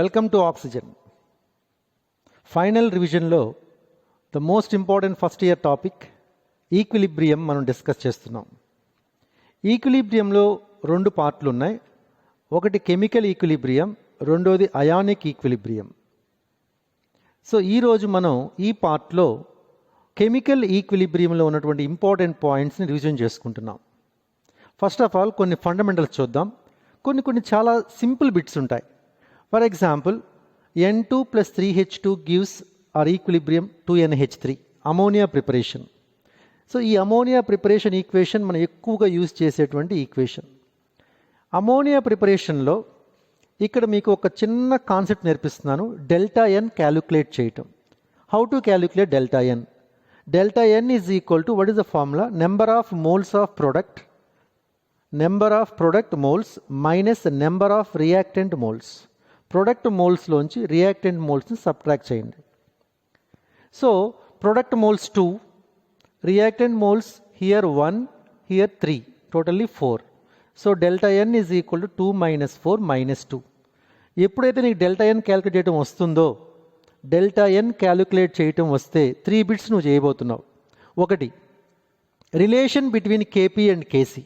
Welcome to Oxygen. Final రివిజన్లో the most important first year topic equilibrium మనం discuss చేస్తున్నాం. ఈక్విలిబ్రియంలో రెండు పార్ట్లు ఉన్నాయి. ఒకటి కెమికల్ ఈక్విలిబ్రియం, రెండోది అయానిక్ ఈక్విలిబ్రియం. సో ఈరోజు మనం ఈ పార్ట్లో కెమికల్ ఈక్విలిబ్రియంలో ఉన్నటువంటి ఇంపార్టెంట్ పాయింట్స్ని రివిజన్ చేసుకుంటున్నాం. ఫస్ట్ ఆఫ్ ఆల్ కొన్ని ఫండమెంటల్స్ చూద్దాం. కొన్ని చాలా సింపుల్ బిట్స్ ఉంటాయి. For example, N2 + 3H2 gives our equilibrium 2NH3 ammonia preparation. So ఈ అమోనియా ప్రిపరేషన్ ఈక్వేషన్ మనం ఎక్కువగా యూజ్ చేసేటువంటి ఈక్వేషన్. అమోనియా ప్రిపరేషన్లో ఇక్కడ మీకు ఒక చిన్న కాన్సెప్ట్ నేర్పిస్తున్నాను, డెల్టా ఎన్ క్యాలిక్యులేట్ చేయటం. How to calculate delta N? Delta N is equal to, what is the formula? Number of moles of product, number of product moles minus number of reactant moles. Product మోల్స్లోంచి reactant మోల్స్ని subtract చేయండి. So product moles 2, reactant moles here 1, here 3, totally 4. So delta N is equal to 2 - 4 - 2. ఎప్పుడైతే నీకు delta N calculate చేయడం వస్తుందో, delta N calculate చేయటం వస్తే 3 bits నువ్వు చేయబోతున్నావు. ఒకటి, relation between KP and KC.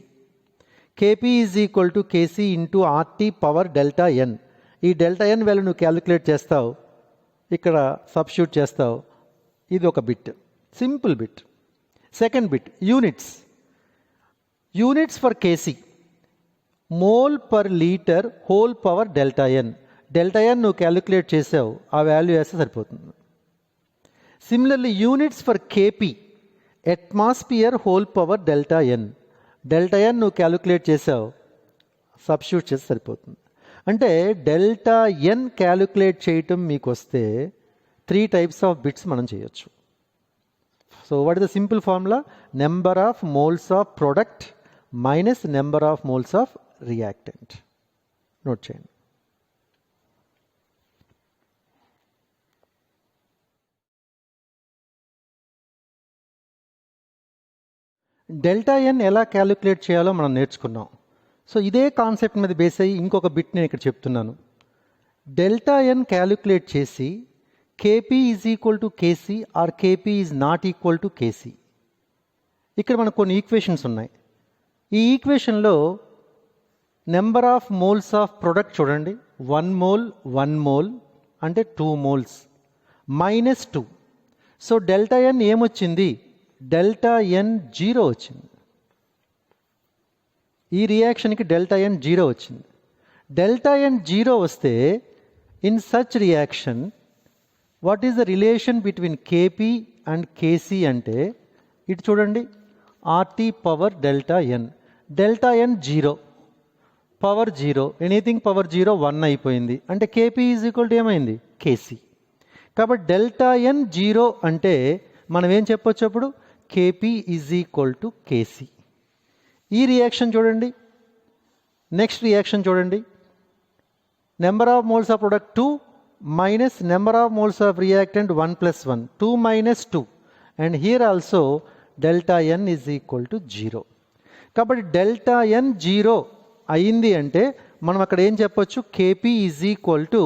KP is equal to KC into RT power delta N. ఈ డెల్టా ఎన్ వాల్యూ నువ్వు క్యాలిక్యులేట్ చేస్తావు, ఇక్కడ సబ్స్టిట్యూట్ చేస్తావు. ఇది ఒక bit, simple bit. Second bit, units. Units for KC, mole per litre whole power delta N. Delta N నువ్వు calculate చేసావు, ఆ వాల్యూ వేస్తే సరిపోతుంది. Similarly units for KP, atmosphere whole power delta N. Delta N నువ్వు calculate చేసావు, substitute చేస్తే సరిపోతుంది. అంటే డెల్టా ఎన్ క్యాలిక్యులేట్ చేయటం మీకు వస్తే 3 టైప్స్ ఆఫ్ బిట్స్ మనం చేయొచ్చు. So what is the simple formula? Number of moles of product minus number of moles of reactant. Note చేయండి. డెల్టా ఎన్ ఎలా క్యాలిక్యులేట్ చేయాలో మనం నేర్చుకున్నాం. సో ఇదే కాన్సెప్ట్ మీద బేస్ అయ్యి ఇంకొక బిట్ నేను ఇక్కడ చెప్తున్నాను. డెల్టా ఎన్ క్యాలిక్యులేట్ చేసి KP is equal to KC or KP is not equal to KC. ఇక్కడ మనకు కొన్ని ఈక్వేషన్స్ ఉన్నాయి. ఈ ఈక్వేషన్లో number of moles of product చూడండి, 1 మోల్ 1 మోల్ అంటే 2 moles minus 2. So delta N ఏమొచ్చింది? డెల్టా ఎన్ 0 వచ్చింది. ఈ రియాక్షన్కి డెల్టా ఎన్ 0 వచ్చింది. డెల్టా ఎన్ 0 వస్తే in such reaction what is the relation between KP and Kc అంటే, ఇటు చూడండి, ఆర్టీ పవర్ డెల్టా ఎన్. డెల్టా ఎన్ 0, పవర్ 0, ఎనీథింగ్ పవర్ 0 1 అయిపోయింది. అంటే కేపీ ఈజ్ ఈక్వల్ టు ఏమైంది? కేసీ. కాబట్టి డెల్టా ఎన్ 0 అంటే మనం ఏం చెప్పొచ్చు అప్పుడు? KP is equal to Kc. ఈ రియాక్షన్ చూడండి, నెక్స్ట్ రియాక్షన్ చూడండి. Number of moles of product 2 minus number of moles of reactant 1 + 1, 2 - 2. And here also delta N is equal to 0. కాబట్టి డెల్టా ఎన్ 0 అయింది అంటే మనం అక్కడ ఏం చెప్పొచ్చు? KP is equal to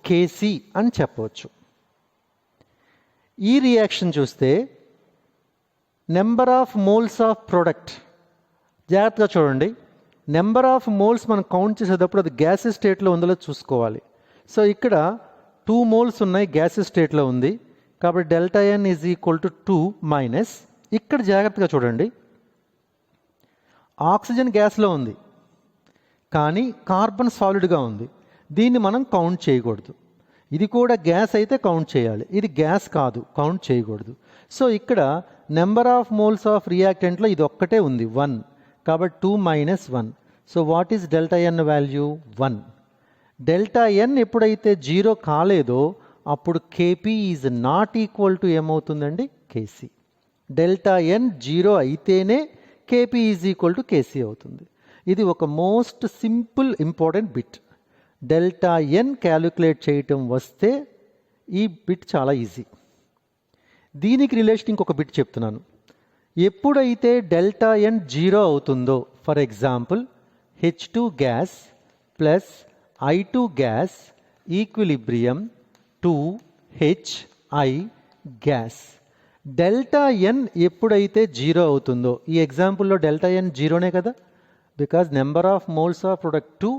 KC అని చెప్పవచ్చు. ఈ రియాక్షన్ చూస్తే number of moles of product, జాగ్రత్తగా చూడండి. నెంబర్ ఆఫ్ మోల్స్ మనం కౌంట్ చేసేటప్పుడు అది గ్యాసెస్ స్టేట్లో ఉందో చూసుకోవాలి. సో ఇక్కడ 2 మోల్స్ ఉన్నాయి, గ్యాసెస్ స్టేట్లో ఉంది. కాబట్టి delta N is equal to 2 minus, ఇక్కడ జాగ్రత్తగా చూడండి, ఆక్సిజన్ గ్యాస్లో ఉంది కానీ కార్బన్ సాలిడ్గా ఉంది. దీన్ని మనం కౌంట్ చేయకూడదు. ఇది కూడా గ్యాస్ అయితే కౌంట్ చేయాలి, ఇది గ్యాస్ కాదు, కౌంట్ చేయకూడదు. సో ఇక్కడ నెంబర్ ఆఫ్ మోల్స్ ఆఫ్ రియాక్టెంట్లో ఇది ఒక్కటే ఉంది, 1. కాబట్టి 2 - 1. So what is delta N value? 1. Delta N ఎప్పుడైతే 0 కాలేదో అప్పుడు KP is not equal to ఏమవుతుందండి? కేసీ. డెల్టా ఎన్ 0 అయితేనే KP is equal to KC అవుతుంది. ఇది ఒక most simple important bit. Delta N calculate చేయటం వస్తే ఈ బిట్ చాలా ఈజీ. దీనికి రిలేషన్ ఇంకొక బిట్ చెప్తున్నాను. ఎప్పుడైతే డెల్టా ఎన్ 0 అవుతుందో, for example H2 gas plus I2 gas equilibrium 2HI gas. Delta N ఎప్పుడైతే 0 అవుతుందో, ఈ ఎగ్జాంపుల్లో డెల్టా ఎన్ 0నే కదా, because number of moles of product 2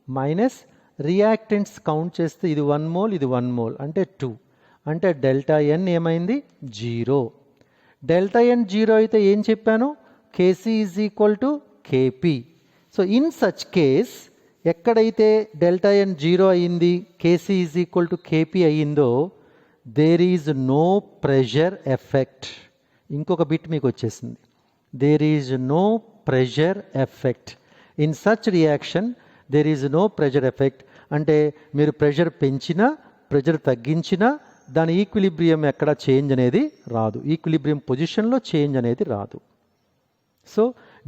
minus reactants count చేస్తే ఇది 1 మోల్, ఇది 1 మోల్ అంటే 2, అంటే డెల్టా ఎన్ ఏమైంది 0. డెల్టా ఎన్ 0 అయితే ఏం చెప్పాను, Kc is equal to Kp. So in such case ఎక్కడైతే డెల్టా ఎన్ 0 అయ్యింది, Kc is equal to Kp అయ్యిందో, there is no pressure effect. ఇంకొక బిట్ మీకు వచ్చేసింది, there is no pressure effect. In such reaction there is no pressure effect అంటే మీరు pressure పెంచినా pressure తగ్గించినా దాని ఈక్విలిబ్రియం ఎక్కడ చేంజ్ అనేది రాదు, ఈక్విలిబ్రియం పొజిషన్లో చేంజ్ అనేది రాదు. సో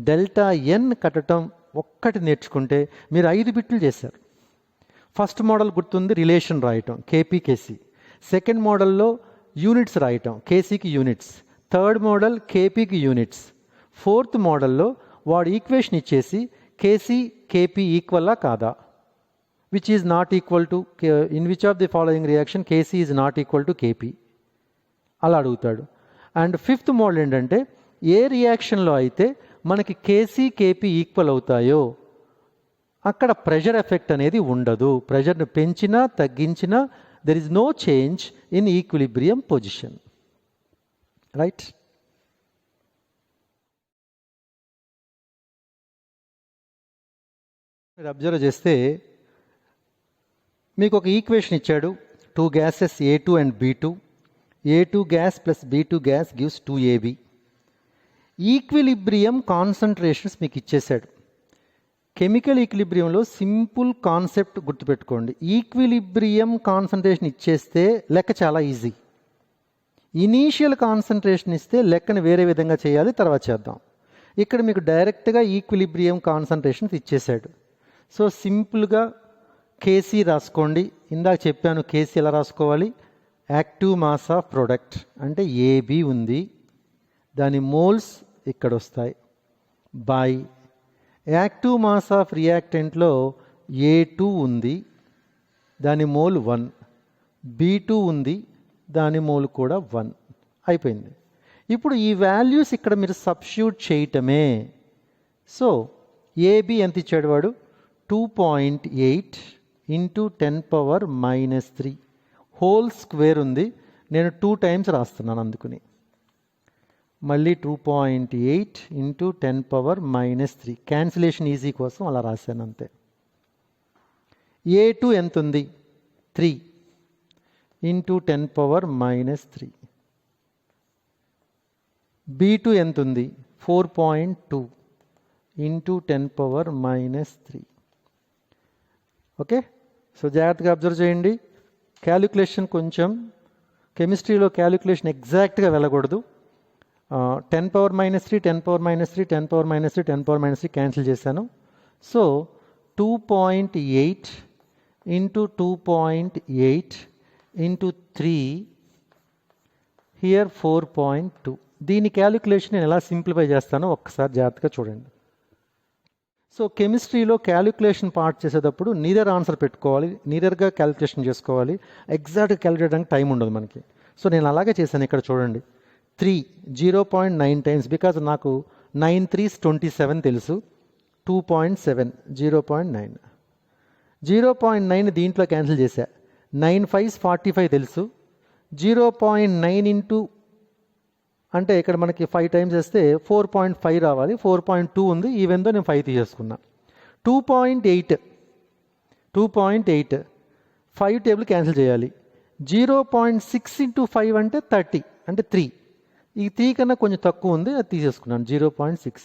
డెల్టా ఎన్ కట్టడం ఒక్కటి నేర్చుకుంటే మీరు 5 బిట్లు చేశారు. ఫస్ట్ మోడల్ గుర్తుంది, రిలేషన్ రాయటం కేపీ కేసీ. సెకండ్ మోడల్లో యూనిట్స్ రాయటం, కేసీకి యూనిట్స్. థర్డ్ మోడల్ కేపీకి యూనిట్స్. ఫోర్త్ మోడల్లో వాడు ఈక్వేషన్ ఇచ్చేసి కేసీ కేపీ ఈక్వల్లా కాదా, which is not equal to, in which of the following reaction KC is not equal to KP అలా అడుగుతాడు. అండ్ ఫిఫ్త్ మోడల్ ఏంటంటే ఏ రియాక్షన్లో అయితే మనకి కేసీ కేపీ ఈక్వల్ అవుతాయో అక్కడ ప్రెషర్ ఎఫెక్ట్ అనేది ఉండదు, ప్రెషర్ని పెంచినా తగ్గించినా there is no change in equilibrium position. Right. మీరు అబ్జర్వ్ చేస్తే మీకు ఒక ఈక్వేషన్ ఇచ్చాడు, 2 gases A2 and B2. A2 gas plus B2 gas gives 2AB. Equilibrium concentrations మీకు ఇచ్చేశాడు. కెమికల్ ఈక్విలిబ్రియంలో సింపుల్ కాన్సెప్ట్ గుర్తుపెట్టుకోండి, ఈక్విలిబ్రియం కాన్సన్ట్రేషన్ ఇచ్చేస్తే లెక్క చాలా ఈజీ. ఇనీషియల్ కాన్సన్ట్రేషన్ ఇస్తే లెక్కను వేరే విధంగా చేయాలి, తర్వాత చేద్దాం. ఇక్కడ మీకు డైరెక్ట్గా ఈక్విలిబ్రియం కాన్సన్ట్రేషన్స్ ఇచ్చేశాడు. సో సింపుల్గా కేసీ రాసుకోండి. ఇందాక చెప్పాను కేసీ ఎలా రాసుకోవాలి, యాక్టివ్ మాస్ ఆఫ్ ప్రొడక్ట్ అంటే ఏబి ఉంది, దాని మోల్స్ ఇక్కడ వస్తాయి, బై యాక్టివ్ మాస్ ఆఫ్ రియాక్టెంట్లో A2 ఉంది, దాని మోల్ 1, B2 ఉంది, దాని మోల్ కూడా 1. అయిపోయింది. ఇప్పుడు ఈ వాల్యూస్ ఇక్కడ మీరు సబ్స్టిట్యూట్ చేయటమే. సో ఏబి ఎంత ఇచ్చాడు వాడు, 2.8 ఇంటూ 10⁻³ హోల్ స్క్వేర్ ఉంది, నేను 2 టైమ్స్ రాస్తున్నాను అందుకుని. మళ్ళీ 2.8 ఇంటూ 10⁻³ క్యాన్సిలేషన్ ఈజీ కోసం అలా రాశాను అంతే. A2 ఎంత ఉంది, 3 ఇంటూ 10⁻³ B2 ఎంత ఉంది, 4.2 ఇంటూ 10⁻³ ఓకే. సో జాగ్రత్తగా అబ్జర్వ్ చేయండి. క్యాలిక్యులేషన్ కొంచెం, కెమిస్ట్రీలో క్యాలిక్యులేషన్ ఎగ్జాక్ట్గా వెళ్ళకూడదు. 10⁻³ 10⁻³ 10⁻³ 10⁻³ క్యాన్సిల్ చేశాను. So 2.8 into 2.8 into 3 here 4.2. దీని క్యాలిక్యులేషన్ నేను ఎలా సింప్లిఫై చేస్తానో ఒక్కసారి జాగ్రత్తగా చూడండి. సో కెమిస్ట్రీలో క్యాలిక్యులేషన్ పార్ట్ చేసేటప్పుడు నీదర్ ఆన్సర్ పెట్టుకోవాలి, నీదర్గా క్యాలిక్యులేషన్ చేసుకోవాలి, ఎగ్జాక్ట్గా క్యాలిక్యులేట్ చేయడానికి టైం ఉండదు మనకి. సో నేను అలాగే చేశాను. ఇక్కడ చూడండి, 3 0.9 టైమ్స్, బికాజ్ నాకు 9 3s 27 తెలుసు, 2.7 0.9 0.9 దీంట్లో క్యాన్సిల్ చేశా, 9 5s 45 తెలుసు, 0.9 ఇంటూ అంటే ఇక్కడ మనకి 5 టైమ్స్ వేస్తే 4.5 రావాలి, 4.2 ఉంది, ఈవెన్తో నేను 5 తీసేసుకున్నా. 2.8 5 టేబుల్ క్యాన్సిల్ చేయాలి, 0.6 ఇంటూ 5 అంటే 30 అంటే 3, ఈ 3 కన్నా కొంచెం తక్కువ ఉంది, అది తీసేసుకున్నాను 0.6.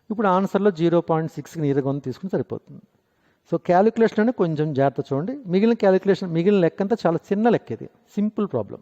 ఇప్పుడు ఆన్సర్లో 0.6కి నీరుగా తీసుకుని సరిపోతుంది. సో క్యాలిక్యులేషన్ కొంచెం జాగ్రత్త చూడండి. మిగిలిన క్యాలిక్యులేషన్ మిగిలిన లెక్క అంతా చాలా చిన్న లెక్క, ఇది సింపుల్ ప్రాబ్లం.